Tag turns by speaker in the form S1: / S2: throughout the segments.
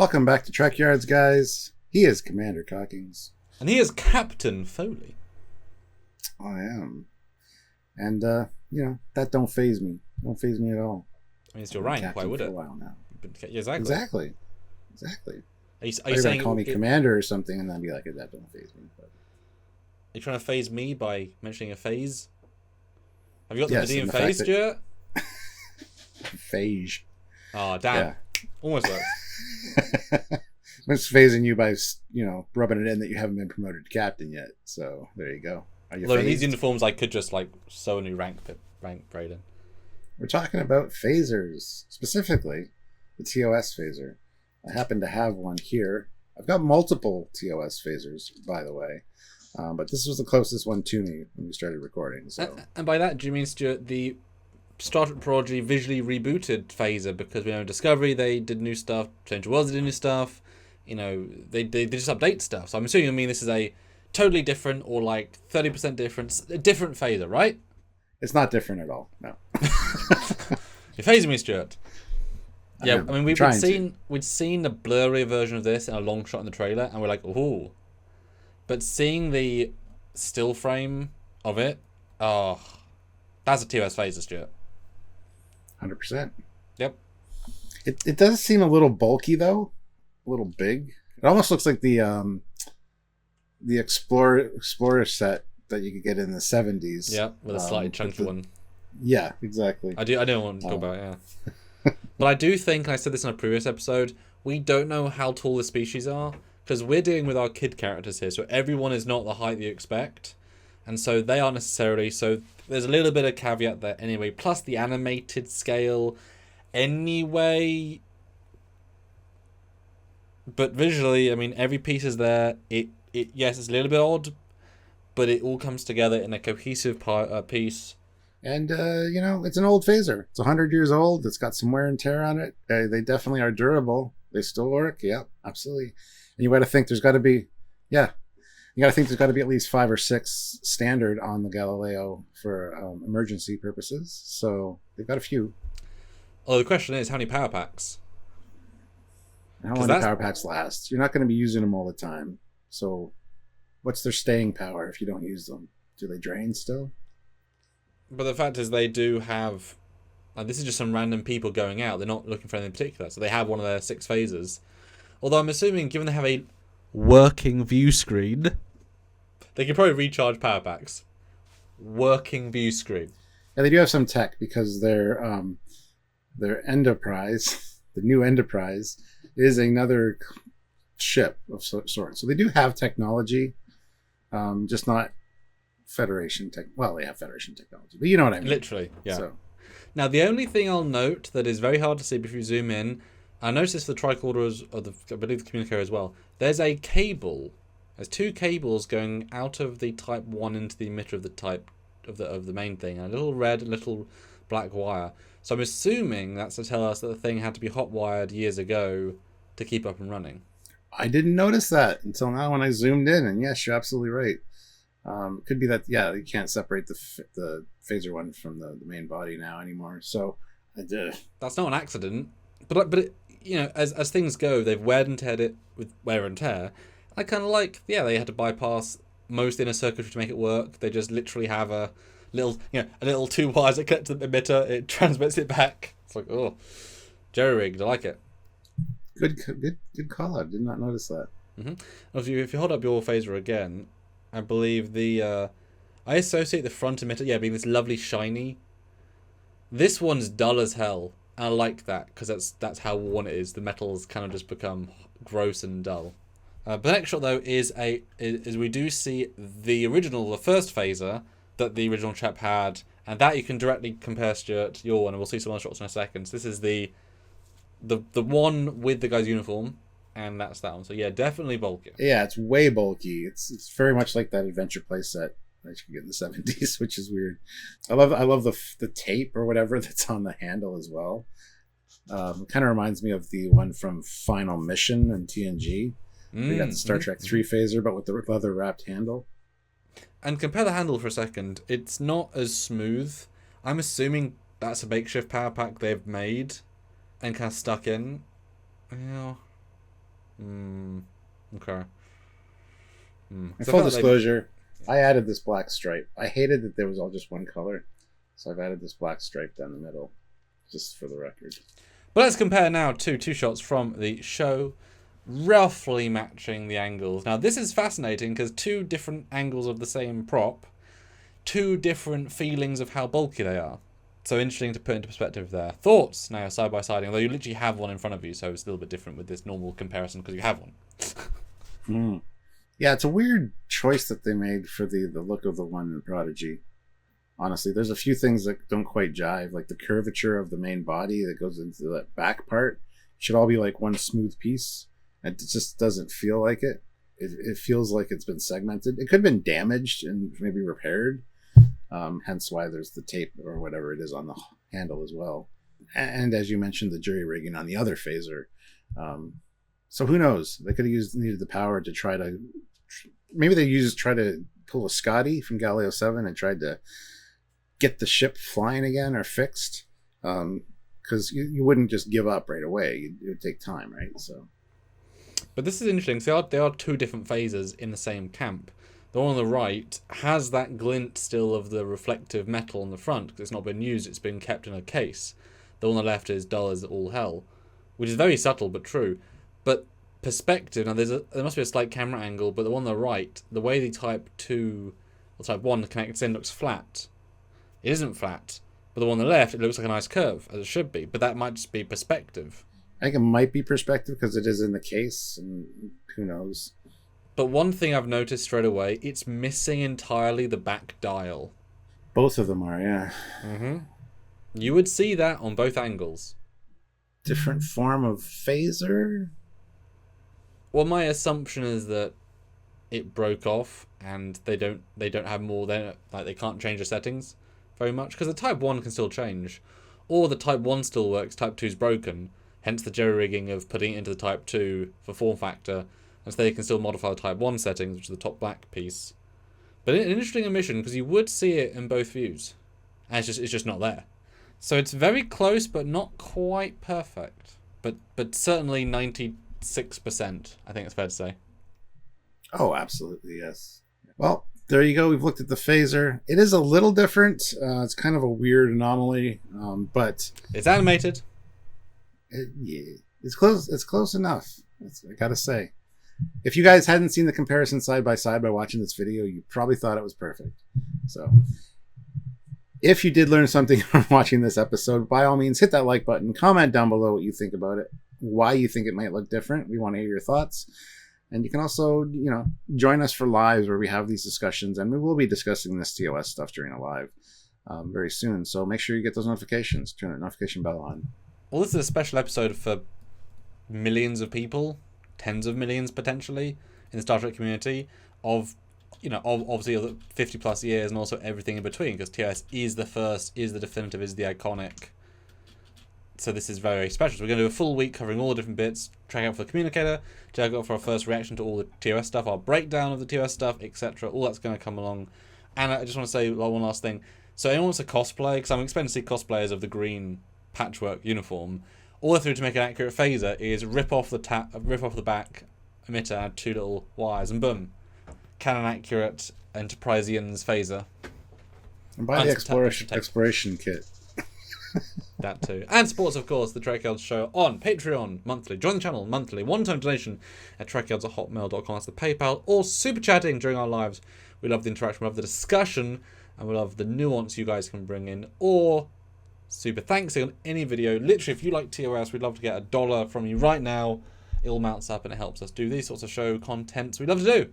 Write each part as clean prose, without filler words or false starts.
S1: Welcome back to Trekyards, guys. He is Commander Cockings.
S2: And he is Captain Foley.
S1: I am. And, that don't phase me. Don't phase me at all.
S2: I mean, it's your rank. Why would it?
S1: For a while now.
S2: Yeah, exactly.
S1: Exactly.
S2: Are you
S1: You're
S2: saying
S1: gonna call me Commander or something, and then be like, that don't phase me. But...
S2: Are you trying to phase me by mentioning a phase? Have you got the
S1: Yes,
S2: Medium
S1: and the
S2: phase,
S1: fact
S2: Stuart?
S1: Phage.
S2: Oh, damn.
S1: Yeah.
S2: Almost works.
S1: I'm just phasing you by, rubbing it in that you haven't been promoted to captain yet. So there you go. Are you
S2: Although in
S1: phased?
S2: these uniforms, I could just sew a new rank braid in.
S1: We're talking about phasers, specifically the TOS phaser. I happen to have one here. I've got multiple TOS phasers, by the way, but this was the closest one to me when we started recording. So,
S2: And by that, do you mean, Stuart, the Star Trek Prodigy visually rebooted phaser? Because we know in Discovery they did new stuff, Strange Worlds did new stuff. They just update stuff. So I'm assuming you mean this is a totally different or 30% difference, a different phaser, right?
S1: It's not different at all. No.
S2: You're phasing me, Stuart. Yeah, I mean we'd seen a blurry version of this in a long shot in the trailer, and we're like, ooh. But seeing the still frame of it, that's a TOS phaser, Stuart.
S1: 100%.
S2: Yep.
S1: It does seem a little bulky though, a little big. It almost looks like the Explorer set that you could get in the 70s.
S2: Yeah, with a slightly chunky one.
S1: Yeah, exactly.
S2: I don't want to talk about it, yeah. But I do think, and I said this in a previous episode, we don't know how tall the species are, because we're dealing with our kid characters here, so everyone is not the height you expect, and so they aren't necessarily, so there's a little bit of caveat there anyway, plus the animated scale anyway. But visually, I mean, every piece is there. Yes, it's a little bit odd, but it all comes together in a cohesive piece.
S1: And, it's an old phaser. It's 100 years old. It's got some wear and tear on it. They definitely are durable. They still work. Yep, absolutely. And you got to think there's got to be, at least 5 or 6 standard on the Galileo for emergency purposes. So they've got a few.
S2: Oh, the question is, how many power packs?
S1: How long do power packs last? You're not going to be using them all the time. So what's their staying power if you don't use them? Do they drain still?
S2: But the fact is they do have... this is just some random people going out. They're not looking for anything in particular. So they have one of their 6 phasers. Although I'm assuming, given they have a working view screen, they can probably recharge power packs. Working view screen.
S1: Yeah, they do have some tech because their Enterprise, the new Enterprise, is another ship of sorts. So they do have technology, just not Federation tech. Well, they have Federation technology, but you know what I mean.
S2: Literally, yeah.
S1: So.
S2: Now, the only thing I'll note that is very hard to see if you zoom in, I noticed this for the tricorders, I believe the communicator as well. There's a cable. There's 2 cables going out of the Type 1 into the emitter of the type of the main thing. A little red, a little black wire. So I'm assuming that's to tell us that the thing had to be hot wired years ago to keep up and running.
S1: I didn't notice that until now when I zoomed in, and yes, you're absolutely right. Could be that, you can't separate the phaser one from the main body now anymore. So
S2: that's not an accident, but it, as things go, they've wear and teared it with wear and tear. I kind of they had to bypass most inner circuitry to make it work. They just literally have a little 2 wires that connect to the emitter. It transmits it back. It's like, oh, jerry rigged. I like it.
S1: Good call out. Did not notice that.
S2: Mm-hmm. If you hold up your phaser again, I believe I associate the front emitter, being this lovely shiny. This one's dull as hell, and I like that because that's how worn it is. The metal's kind of just become gross and dull. But the next shot though is we do see the first phaser that the original chap had, and that you can directly compare, Stuart, to your one, and we'll see some other shots in a second. So this is the one with the guy's uniform. And that's that one. So yeah, definitely bulky.
S1: Yeah, it's way bulky. It's very much like that adventure play set that you could get in the 70s, which is weird. I love the tape or whatever that's on the handle as well. It kind of reminds me of the one from Final Mission and TNG. You got the Star Trek 3 phaser, but with the leather wrapped handle.
S2: And compare the handle for a second. It's not as smooth. I'm assuming that's a makeshift power pack they've made and kind of stuck in. Okay.
S1: In
S2: So I
S1: full
S2: felt like
S1: disclosure, I added this black stripe. I hated that there was all just one color, so I've added this black stripe down the middle, just for the record.
S2: But let's compare now to two shots from the show, roughly matching the angles. Now, this is fascinating because two different angles of the same prop, two different feelings of how bulky they are. So interesting to put into perspective there. Thoughts now side by side, although you literally have one in front of you, so it's a little bit different with this normal comparison because you have one.
S1: Yeah, it's a weird choice that they made for the look of the one in Prodigy. Honestly, there's a few things that don't quite jive, like the curvature of the main body that goes into that back part. It should all be like one smooth piece. It just doesn't feel like it. It feels like it's been segmented. It could have been damaged and maybe repaired. Hence why there's the tape or whatever it is on the handle as well. And as you mentioned, the jury rigging on the other phaser. So who knows? They could have needed the power to try to... Maybe they try to pull a Scotty from Galileo 7 and tried to get the ship flying again or fixed. Because you wouldn't just give up right away. It would take time, right? So,
S2: but this is interesting. So there are two different phasers in the same camp. The one on the right has that glint still of the reflective metal on the front because it's not been used. It's been kept in a case. The one on the left is dull as all hell, which is very subtle but true. But perspective, now there must be a slight camera angle, but the one on the right, the way the Type 2 or Type 1 connects in looks flat. It isn't flat, but the one on the left, it looks like a nice curve, as it should be, but that might just be perspective.
S1: I think it might be perspective because it is in the case, and who knows.
S2: But one thing I've noticed straight away, it's missing entirely the back dial.
S1: Both of them are, yeah.
S2: Mm-hmm. You would see that on both angles.
S1: Different form of phaser?
S2: Well, my assumption is that it broke off and they don't have more than, like, they can't change the settings very much because the Type 1 can still change, or the Type 1 still works, Type 2's broken, hence the jerry rigging of putting it into the Type 2 for form factor, and so they can still modify the Type 1 settings, which is the top black piece. But an interesting omission because you would see it in both views, and it's just not there. So it's very close, but not quite perfect. But certainly 96%, I think it's fair to say.
S1: Oh, absolutely, yes. Well, there you go. We've looked at the phaser. It is a little different. It's kind of a weird anomaly, but
S2: it's animated.
S1: It's close. It's close enough. I gotta say. If you guys hadn't seen the comparison side by side by watching this video, you probably thought it was perfect. So, if you did learn something from watching this episode, by all means, hit that like button. Comment down below what you think about it, why you think it might look different. We want to hear your thoughts. And you can also, join us for lives where we have these discussions, and we will be discussing this TOS stuff during a live very soon. So make sure you get those notifications. Turn that notification bell on.
S2: Well, this is a special episode for millions of people, tens of millions potentially, in the Star Trek community of obviously the 50 plus years and also everything in between, because TOS is the first, is the definitive, is the iconic. So this is very special. So we're going to do a full week covering all the different bits. Check out for the communicator. Check out for our first reaction to all the TOS stuff, our breakdown of the TOS stuff, etc. All that's going to come along. And I just want to say one last thing. So anyone wants to cosplay, because I'm expecting to see cosplayers of the green patchwork uniform. All they have to do to make an accurate phaser is rip off the back emitter, add two little wires, and boom, Canon accurate Enterpriseian's phaser.
S1: And buy the exploration kit.
S2: That too. And sports, of course, the Trekyards show on Patreon monthly. Join the channel monthly. One-time donation at trekyards@hotmail.com. That's the PayPal. Or super chatting during our lives. We love the interaction, we love the discussion, and we love the nuance you guys can bring in. Or super thanks on any video. Literally, if you like TOS, we'd love to get $1 from you right now. It all mounts up and it helps us do these sorts of show contents we'd love to do.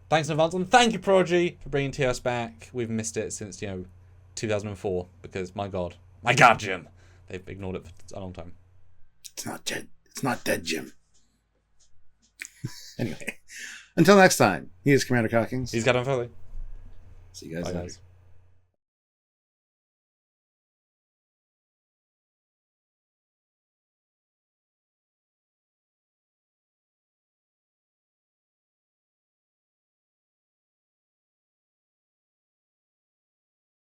S2: Thanks in advance, and thank you, Prodigy, for bringing TOS back. We've missed it since, 2004, because, my God, Jim. They've ignored it for a long time.
S1: It's not dead. It's not dead, Jim. Anyway, until next time, he is Commander Cockings.
S2: He's Captain Foley.
S1: See you guys later.